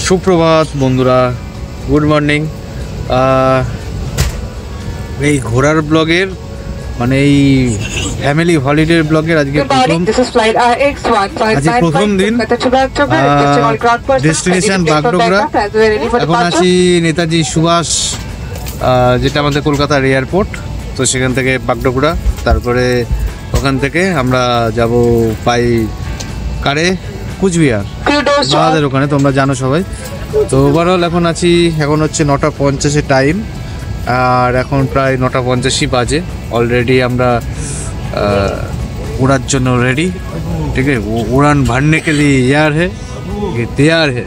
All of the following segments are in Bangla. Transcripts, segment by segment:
সুপ্রভাত বন্ধুরা, গুড মর্নিং। এই ঘোরার ব্লগের মানে এই ফ্যামিলি হলিডে ব্লগের আজকে প্রথম দিন। ডেস্টিনেশন বাগডোগরা। এখন আছি নেতাজি সুভাষ, যেটা আমাদের কলকাতার এয়ারপোর্ট। তো সেখান থেকে বাগডোগরা, তারপরে ওখান থেকে আমরা যাব বাই কারে কুচবিহার, আমাদের ওখানে, তোমরা জানো সবাই। তো ওভারঅল এখন হচ্ছে 9:50 টাইম, আর এখন প্রায় 9:50 বাজে। অলরেডি আমরা উড়ার জন্য রেডি, ঠিক আছে। উড়ান ভরনে কে লিয়ে ইয়ার হে, তৈয়ার হে,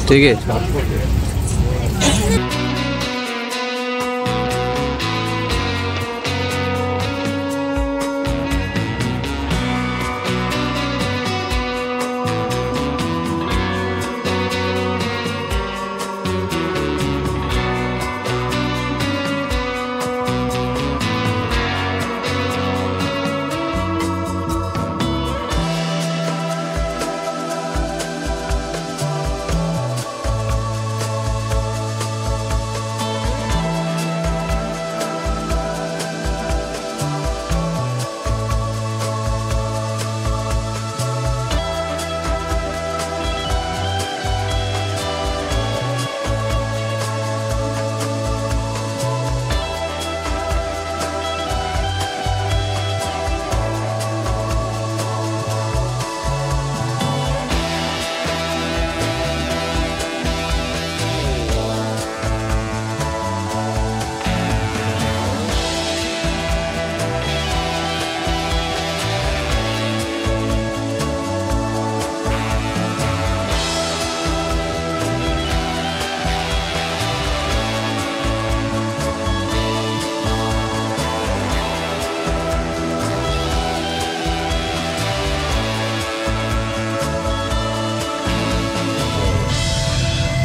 ঠিক আছে।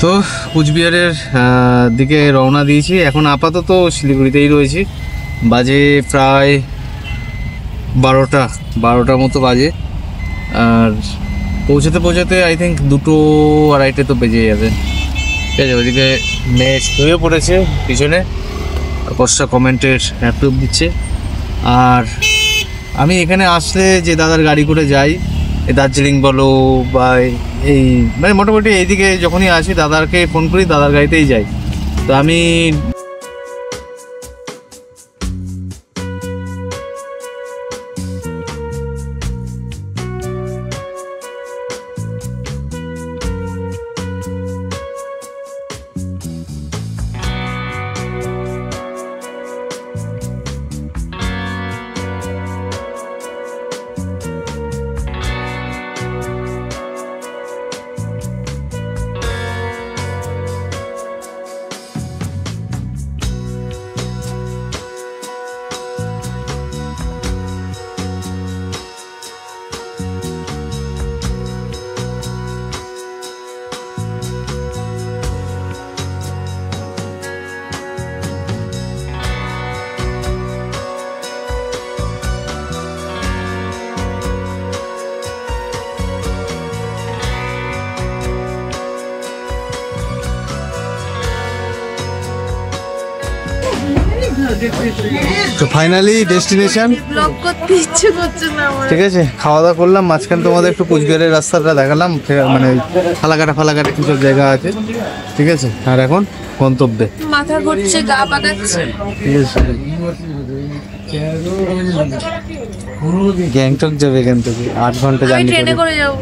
তো কুচবিহারের দিকে রওনা দিয়েছি। এখন আপাতত শিলিগুড়িতেই রয়েছি। বাজে প্রায় 12টা মতো বাজে, আর পৌঁছাতে আই থিঙ্ক 2-2:30 তো বেজে যাবে, ঠিক আছে। ওইদিকে মেয়ে শুয়ে পড়েছে পিছনে, কষ্টা কমেন্টের অ্যাপ্রুভ দিচ্ছে। আর আমি এখানে আসলে যে দাদার গাড়ি করে যাই, এই দার্জিলিং বলো বা এই মানে মোটামুটি এইদিকে যখনই আসি দাদাকে ফোন করি, দাদার গাড়িতেই যাই। তো আমি তো ফাইনালি ডেস্টিনেশন, ঠিক আছে। খাওয়া দাওয়া করলাম, মাঝখানে তোমাদের একটু কুচবিহারের রাস্তাটা দেখালাম, মানে ফালাকাটা কিছু জায়গা আছে, ঠিক আছে। আর এখন গন্তব্যে মাথা ঘুরছে, গা পাকাচ্ছে, ঠিক আছে। গ্যাংটক যাবে এখান থেকে 8 ঘন্টা জার্নি করে যাবো।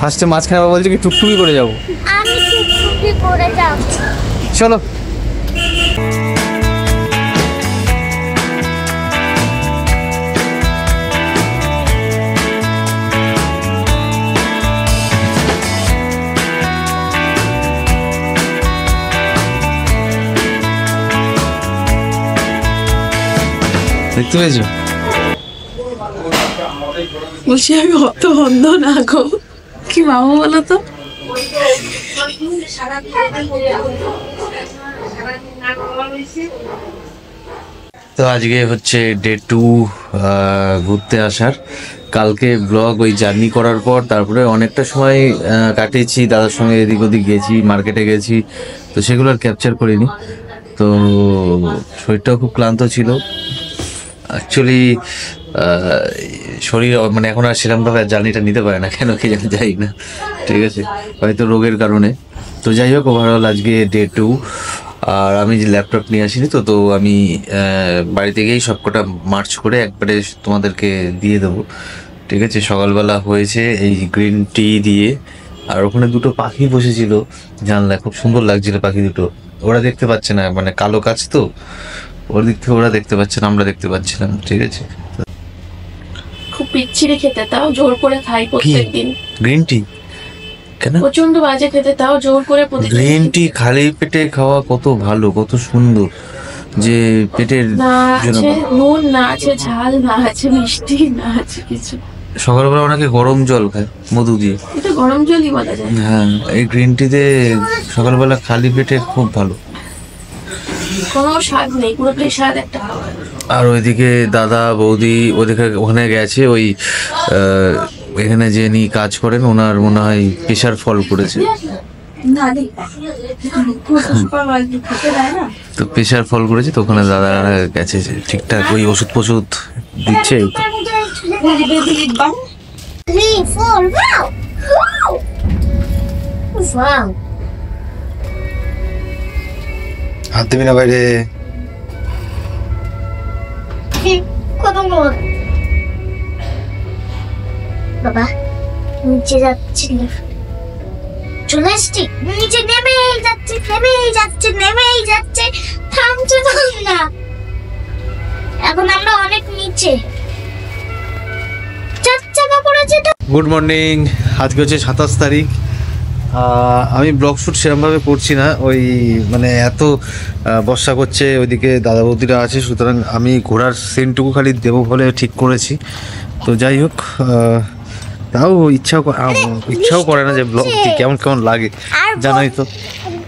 ফার্স্টে মাঝখানে আবার বলছে কি টুকটুকি করে যাবো, চলো। দেখতে পেয়েছো? বলছি আমি অত অন্ধ না গো, কি মামা বলো তো। তো আজকে হচ্ছে ডে 2 ঘুরতে আসার। কালকে ব্লগ ওই জার্নি করার পর তারপরে অনেকটা সময় কাটিয়েছি দাদার সঙ্গে, এদিক ওদিক গেছি, মার্কেটে গেছি, তো সেগুলো আর ক্যাপচার করিনি। তো শরীরটাও খুব ক্লান্ত ছিল অ্যাকচুয়ালি। শরীর মানে এখন আর সেরকমভাবে জার্নিটা নিতে পারে না, কেন কি জানি যাই না, ঠিক আছে, হয়তো রোগের কারণে। তো যাই হোক, ওভারঅল আজকে ডে 2। আর আমি যে ল্যাপটপ নিয়ে আসিনি, তো আমি বাড়িতে গিয়েই সবকটা মার্চ করে একবারে তোমাদেরকে দিয়ে দেবো, ঠিক আছে। সকালবেলা হয়েছে এই গ্রিন টি দিয়ে, আর ওখানে দুটো পাখি বসেছিল জানলায়, খুব সুন্দর লাগছিল পাখি দুটো। ওরা দেখতে পাচ্ছে না, মানে কালো কাচ তো, ওর দিক থেকে ওরা দেখতে পাচ্ছে না, আমরা দেখতে পাচ্ছিলাম, ঠিক আছে। খুব বিচ্ছিরি খেতে, তাও জোর করে খাই প্রত্যেকদিন। গ্রিন টি কেন? প্রচন্ড বাজে খেতে, তাও জোর করে গ্রিন টি খালি পেটে খাওয়া কত ভালো, কত সুন্দর, যে পেটের না জন্য। আছে নুন, না আছে ঝাল, না আছে মিষ্টি, না আছে কিছু। সকালবেলা অনেকে গরম জল খায় মধু দিয়ে, এটা গরম জলই বলা যায়। হ্যাঁ, এই গ্রিন টিতে সকালবেলা খালি পেটে খুব ভালো। কোনো স্বাদ নেই, পুরোটাই স্বাদ একটা খাবার। আর ওইদিকে দাদা বৌদি ওদিকে ওখানে গেছে, ওই এখানে যিনি কাজ করেন ওনার মনে হয় প্রেশার ফল করেছে, তো প্রেশার ফল করেছে, তো ওখানে দাদা গেছে ঠিকঠাক ওই ওষুধ ফষুধ দিচ্ছে। 3, 4, wow! Wow! হাত দিবি না বাইরে। কত বড় বাবা, নিচে যাচ্ছি, চলে আসছি, নিচে নেমেই যাচ্ছে, নেমেই যাচ্ছে, থামছে না। এখন আমরা অনেক নিচে, 4 চাকা পড়েছে তো। গুড মর্নিং, আজকে হচ্ছে 27 তারিখ। আমি ব্লগ শ্যুট সেরকমভাবে করছি না, ওই মানে এত বর্ষা করছে, ওইদিকে দাদা বৌদিরা আছে, সুতরাং আমি ঘোরার সিনটুকু খালি দেবো বলে ঠিক করেছি। তো যাই হোক, তাও ইচ্ছাও করে না যে ব্লগ কেমন কেমন লাগে, জানোই তো।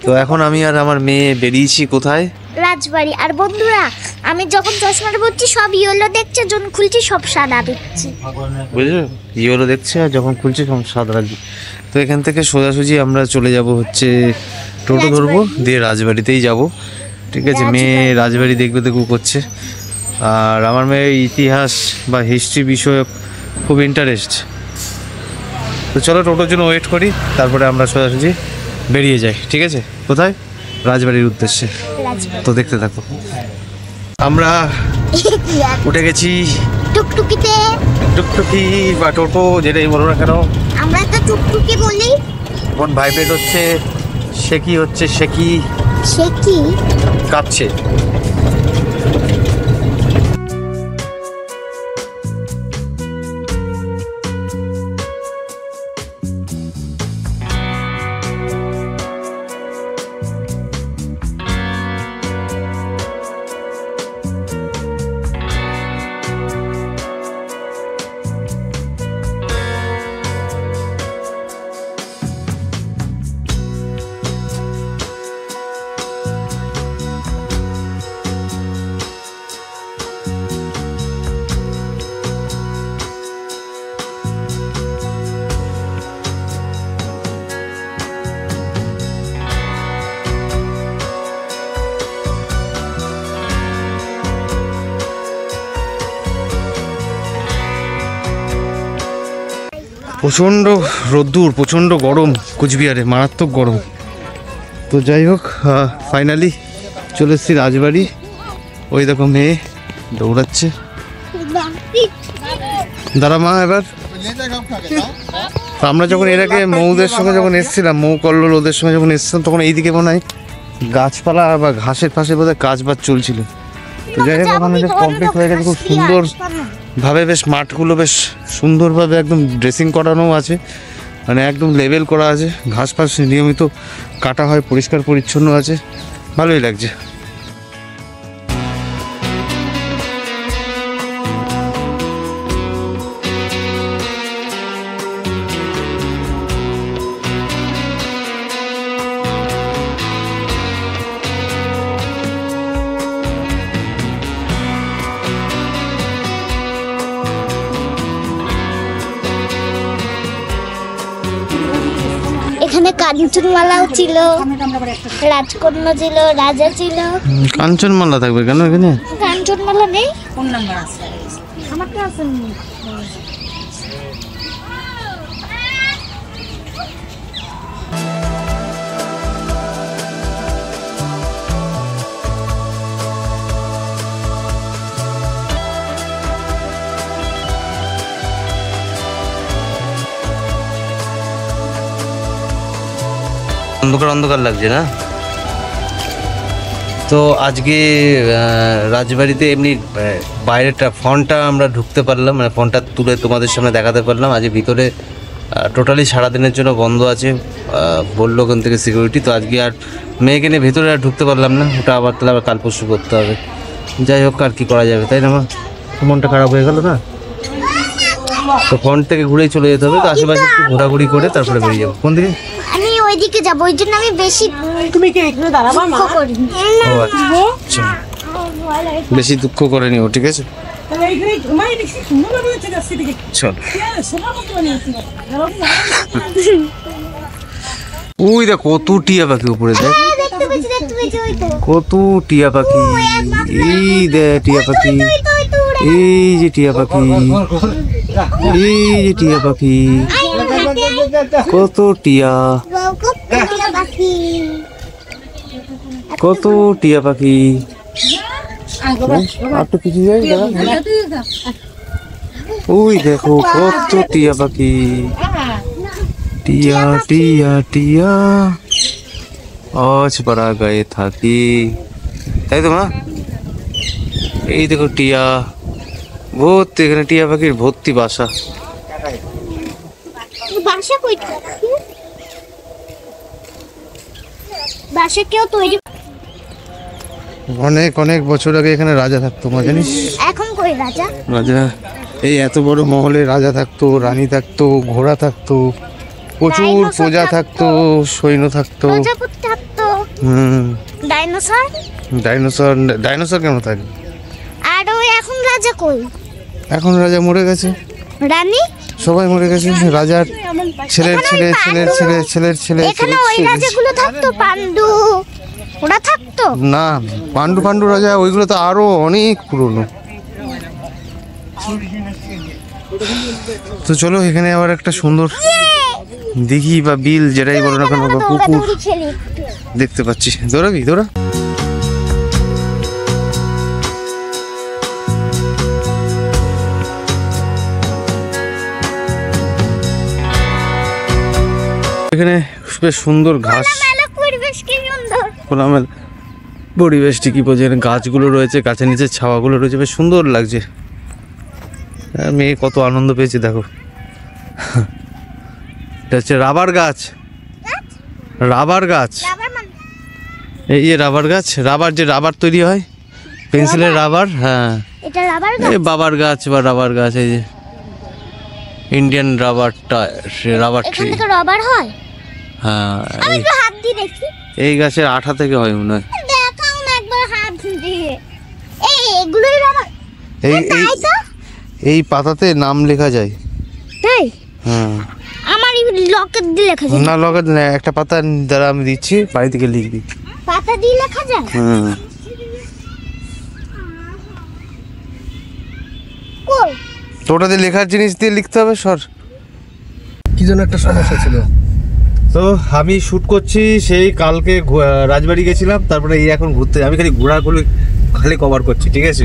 তো এখন আমি আর আমার মেয়ে বেরিয়েছি কোথায়? রাজবাড়ি। আর বন্ধুরা, আমি যখন চশমাটা পরছি সব ইয়েলো দেখছে, যখন খুলছি সব সাদা দেখছি, বুঝলো? ইয়েলো দেখছে, আর যখন খুলছে তখন সাদা লাগছে। তো এখান থেকে সোজাসুজি আমরা চলে যাব হচ্ছে টোটো ধরবো, দিয়ে রাজবাড়িতেই যাব, ঠিক আছে। মেয়ে রাজবাড়ি দেখবে করছে, আর আমার মেয়ে ইতিহাস বা হিস্ট্রি বিষয়ক খুব ইন্টারেস্ট। তো চলো টোটোর জন্য ওয়েট করি, তারপরে আমরা সোজাসুজি বেরিয়ে যাই, ঠিক আছে। কোথায়? রাজবাড়ির উদ্দেশ্যে। তো দেখতে থাকো। আমরা উঠে গেছি টুকটুকিতে, টুকটুকি বা টোটো, যেটাই বলো না কেন, আমরা তো টুকটুকি বলি। ফোন ভাইব্রেট হচ্ছে, সে কি কাঁপছে। প্রচণ্ড রোদ্দুর, প্রচণ্ড গরম কুচবিহারে, মারাত্মক গরম। তো যাই হোক, ফাইনালি চলে এসেছি রাজবাড়ি। ওই দেখো মেয়ে দৌড়াচ্ছে, দাঁড়া মা এবার। তো আমরা যখন এর আগে মৌদের সঙ্গে যখন এসেছিলাম, মৌ কল্লোল ওদের সঙ্গে যখন এসেছিলাম, তখন এইদিকে মনে হয় গাছপালা বা ঘাসের পাশে বোধহয় কাজ বাজ চলছিল। তো যাই হোক, ওখানে যে কমপ্লিট হয়ে গেছে, খুব সুন্দর ভাবে, বেশ মাঠগুলো বেশ সুন্দরভাবে একদম ড্রেসিং করানো আছে, মানে একদম লেভেল করা আছে, ঘাস ফাস নিয়মিত কাটা হয়, পরিষ্কার পরিচ্ছন্ন আছে, ভালোই লাগছে। কাঞ্চনমালাও ছিল, রাজকন্যা ছিল, রাজা ছিল। কাঞ্চনমালা থাকবে কেন এখানে? কাঞ্চনমালা নেই? আমারটা আছে। অন্ধকার অন্ধকার লাগছে না? তো আজকে রাজবাড়িতে এমনি বাইরেটা ফোনটা আমরা ঢুকতে পারলাম, মানে ফোনটা তুলে তোমাদের সামনে দেখাতে পারলাম। আজ ভিতরে টোটালি সারাদিনের জন্য বন্ধ আছে বললো ওখান থেকে সিকিউরিটি। তো আজকে আর মেয়েকে নিয়ে ভেতরে আর ঢুকতে পারলাম না, ওটা আবার তাহলে আবার কাল পরশু করতে হবে। যাই হোক, আর কি করা যাবে, তাই না? আমার মনটা খারাপ হয়ে গেল না, তো ফোন থেকে ঘুরেই চলে যেতে হবে। তো আশেপাশে একটু ঘোরাঘুরি করে তারপরে বেরিয়ে যাবো। কোন দিকে? আমি ওইদিকে যাবো, ওই জন্য আমি বেশি তুমি কি এখানে দাঁড়াবা মা? দুঃখ করি। ও আচ্ছা, বেশি দুঃখ করেনি ও, ঠিক আছে তাহলে এইখানে ঘুমাই দেখছি সুন্দর ভাবে হচ্ছে যাচ্ছে দিকে। চল। সোনা মতো বানিয়েছি। ওই দেখ কত টিয়া পাখি উপরে, দেখ দেখতে পেয়েছি ওই তো। কত টিয়া পাখি। এই দেখ টিয়া পাখি, এই যে টিয়া পাখি, এই যে টিয়া পাখি, কত টিয়া, কত টিয়া পাখি। আর তো কিছু যাই দাদা, ওই দেখো কত টিয়া পাখি, টিয়া টিয়া টিয়া আজ পাড়া গায়ে থাকি, তাই তো মা? এই দেখো টিয়া ভর্তি, এখানে টিয়া পাখির ভর্তি বাসা। বাসা কইটা? বাসা কেউ তৈরি? অনেক অনেক বছর আগে এখানে রাজা থাকতো, মা জানিস? এখন কই রাজা? রাজা এই এত বড় মহলে রাজা থাকতো, রানী থাকতো, ঘোড়া থাকতো, প্রচুর ডাইনোসর প্রজা থাকতো, থাকতো, সৈন্য থাকতো। প্রজাপতি থাকতো, ডাইনোসর। ডাইনোসর, ডাইনোসর কেন থাকবে? আর ওই এখন রাজা কই? এখন রাজা মরে গেছে, রানী সবাই মরে গেছে। রাজার ছেলের ছেলে ছেলের ছেলে ছেলের ছেলে এখানে ওই রাজাগুলো থাকতো, পান্ডু ওরা থাকতো না। পান্ডু পান্ডু রাজা ওইগুলো তো আরো অনেক পুরনো। তো চলো, এখানে আবার একটা সুন্দর দিঘি বা বিল যেটাই বলো না কেন, বা পুকুর দৌড়াদৌড়ি খেলি। দেখতে পাচ্ছি। দৌড়াবি? দৌড়া। এখানে বেশ সুন্দর ঘাস, মেলা পরিবেশ কি সুন্দর। খোলামেলা পরিবেশ, ঠিকই বলছে। এখানে গাছগুলো রয়েছে, গাছের নিচে ছাওয়াগুলো রয়েছে, বেশ সুন্দর লাগছে। মেয়ে কত আনন্দ পেয়েছে দেখো। এটা হচ্ছে রাবার গাছ, রাবার গাছ। রাবার মানে এই যে রাবার গাছ, রাবার যে রাবার তৈরি হয়, পেন্সিলের রাবার। হ্যাঁ, এটা রাবার এই বাবার গাছ বা রাবার গাছ, এই যে ইন্ডিয়ান রাবারটা, রাবার এখান ট্রি। থেকে রাবার হয়? হ্যাঁ, আমি একটু হাত দিয়ে দেখি। এই গাছের আঠা থেকে হয় মনে হয়। দেখাও না একবার হাত দিয়ে। এই এগুলোই রাবার? এই এই তাই তো? এই পাতাতে নাম লেখা যায়। তাই? হ্যাঁ, আমার এই লকেট দিয়ে লেখা যায়? না লগের না, একটা পাতা দ্বারা আমি দিচ্ছি, বাড়ি থেকে লিখবি। পাতা দিয়ে লেখা যায়? হুম, কই? তো ওটাতে লেখার জিনিস দিয়ে লিখতে হবে। সর, কি যেন একটা সমস্যা ছিল। তো আমি শুট করছি সেই কালকে রাজবাড়ি গেছিলাম, তারপরে এই এখন ঘুরতে। আমি খালি ঘোরাগুলো খালি কভার করছি, ঠিক আছে?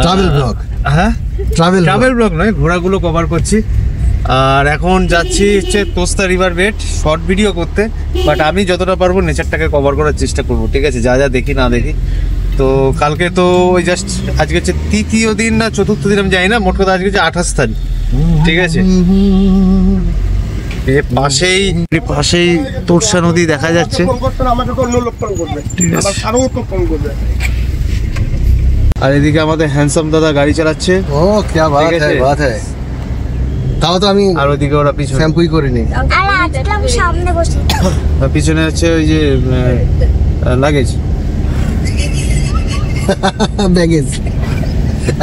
ট্রাভেল ব্লগ, হ্যাঁ, ট্রাভেল ব্লগ নয়, ঘোরাগুলো কভার করছি। আর এখন যাচ্ছি হচ্ছে তোস্তা রিভার বেড, শর্ট ভিডিও করতে। বাট আমি যতটা পারবো নেচারটাকে কভার করার চেষ্টা করবো, ঠিক আছে? যা যা দেখি না দেখি। তো কালকে তো ওই জাস্ট, আজকে হচ্ছে তৃতীয় দিন না চতুর্থ দিন আমি জানি না, মোট কথা আজকে হচ্ছে 28 তারিখ, ঠিক আছে? পাশেই তোরসা নদী দেখা যাচ্ছে। আর এদিকে আমাদের হ্যান্ডসাম দাদা গাড়ি চালাচ্ছে। ও क्या बात ঠিক है, আছে? बात है। তাও তো আমি আর ওদিকে ওরা পিছনে, শ্যাম্পুই করিনি। আর আজকে আমি সামনে বসে। পিছনে হচ্ছে ওই যে লাগেজ। ব্যাগেজ,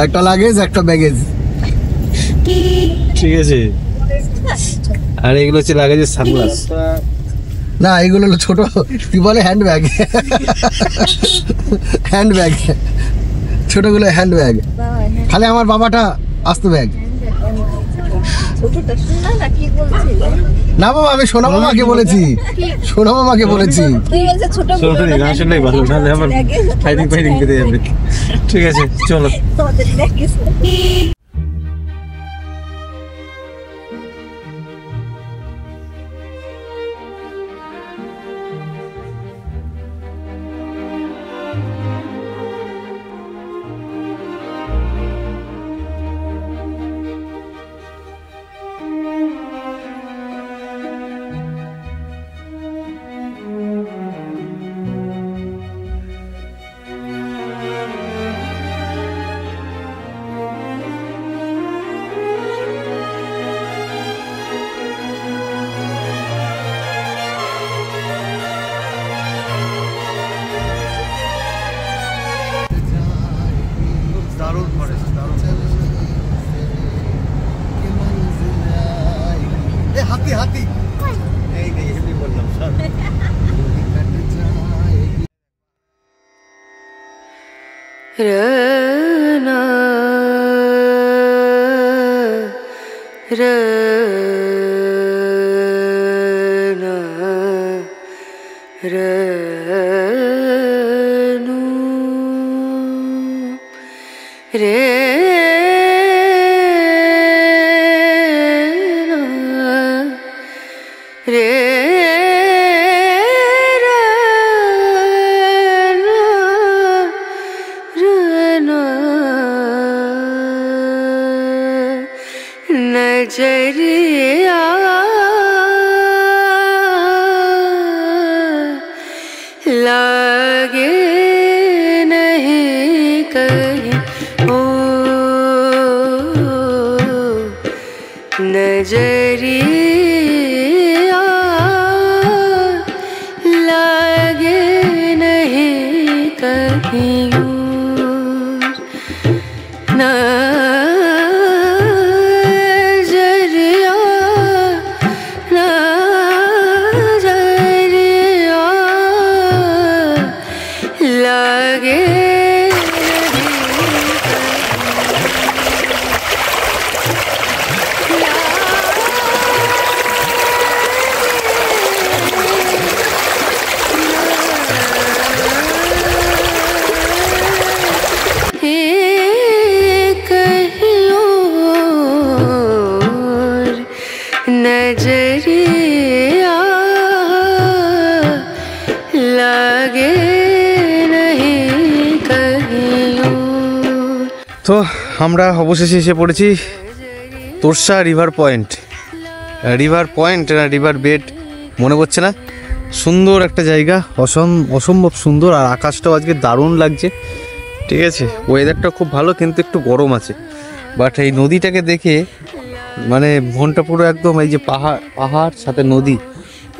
একটা লাগেজ, একটা ব্যাগেজ। ঠিক আছে, আর এগুলো হচ্ছে লাগেজের সানগ্লাস। না এগুলো হলো ছোট, তুই বলে হ্যান্ড ব্যাগ, হ্যান্ড ব্যাগ, ছোটগুলো হ্যান্ড ব্যাগ, খালি আমার বাবাটা আস্ত ব্যাগ। না বাবা, আমি সোনা মামাকে বলেছি, সোনা মামাকে বলেছি। ঠিক আছে চলো। হাতি হাতি नजरिया लागे नहीं कहीं ओ नजरिया लागे नहीं कहीं नजरिया लागे नहीं कहीं। তো আমরা অবশেষে এসে পড়েছি Torsa river point. River point না রিভার বেড মনে করছে না, সুন্দর একটা জায়গা, অসম্ভব সুন্দর। আর আকাশটাও আজকে দারুণ লাগছে, ঠিক আছে। ওয়েদারটা খুব ভালো, কিন্তু একটু গরম আছে। বাট এই নদীটাকে দেখে মানে মনটা পুরো একদম, এই যে পাহাড় সাথে নদী,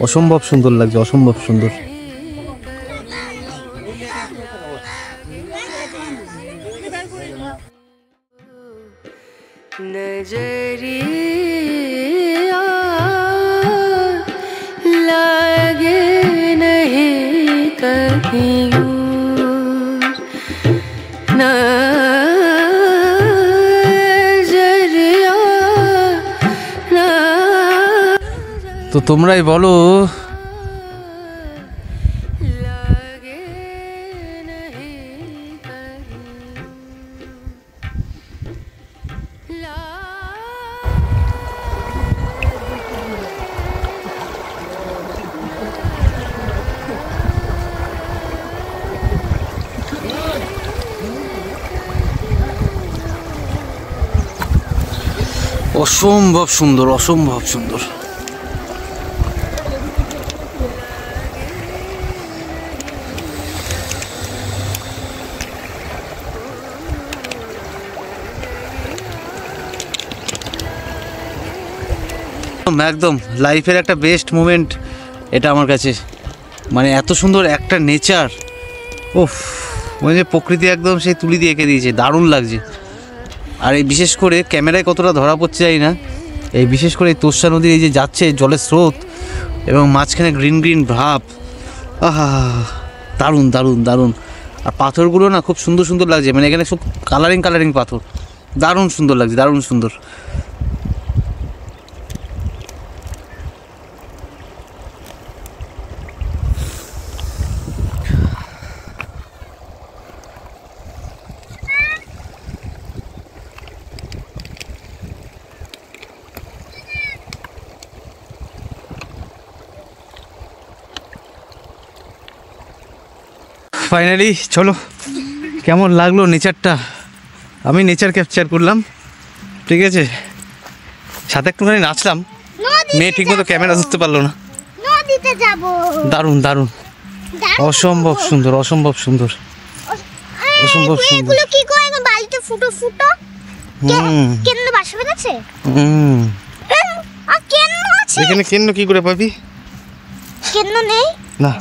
অসম্ভব সুন্দর লাগছে, অসম্ভব সুন্দর। नजरिया लागे नहीं कहीं नजरिया। তো তোমরাই বলো लागे नहीं कहीं অসম্ভব সুন্দর, অসম্ভব সুন্দর। একদম লাইফের একটা বেস্ট মোমেন্ট এটা আমার কাছে। মানে এত সুন্দর একটা নেচার, ওফ, মানে যে প্রকৃতি একদম সেই তুলি দিয়ে এঁকে দিয়েছে, দারুণ লাগছে। আর এই বিশেষ করে ক্যামেরায় কতটা ধরা পড়ছে জানি না, এই বিশেষ করে এই তোরসা নদীর এই যে যাচ্ছে জলের স্রোত, এবং মাঝখানে গ্রিন গ্রিন ভাব, আহা দারুণ দারুণ দারুণ। আর পাথরগুলো না খুব সুন্দর সুন্দর লাগছে, মানে এখানে সব কালারিং কালারিং পাথর, দারুণ সুন্দর লাগছে, দারুণ সুন্দর। ফাইনালি চলো, কেমন লাগলো নেচারটা? আমি নেচার ক্যাপচার করলাম, ঠিক আছে, সাথে একটুখানি নাচলাম। মেয়ে ঠিক মতো ক্যামেরা ধরতে পারলো না। নদীতে যাব। দারুণ দারুণ, অসম্ভব সুন্দর, অসম্ভব সুন্দর, অসম্ভব সুন্দর। এগুলো কি করে বালিতে ফুটো ফুটো? হুম কেন বাসা বেঁধেছে? হুম, আর কেন আছে? এখানে কেন কি করে পাবি? কেন নেই? না,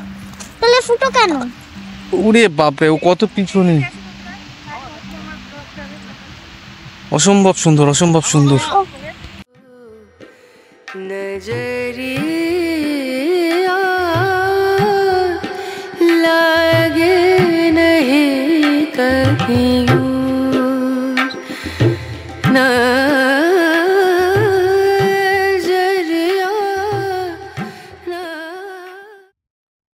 তাহলে ফুটো কেন? উড়ে বাপরে, ও কত পিছনে। অসম্ভব সুন্দর, অসম্ভব সুন্দর। नजरिया लागे नहीं कहीं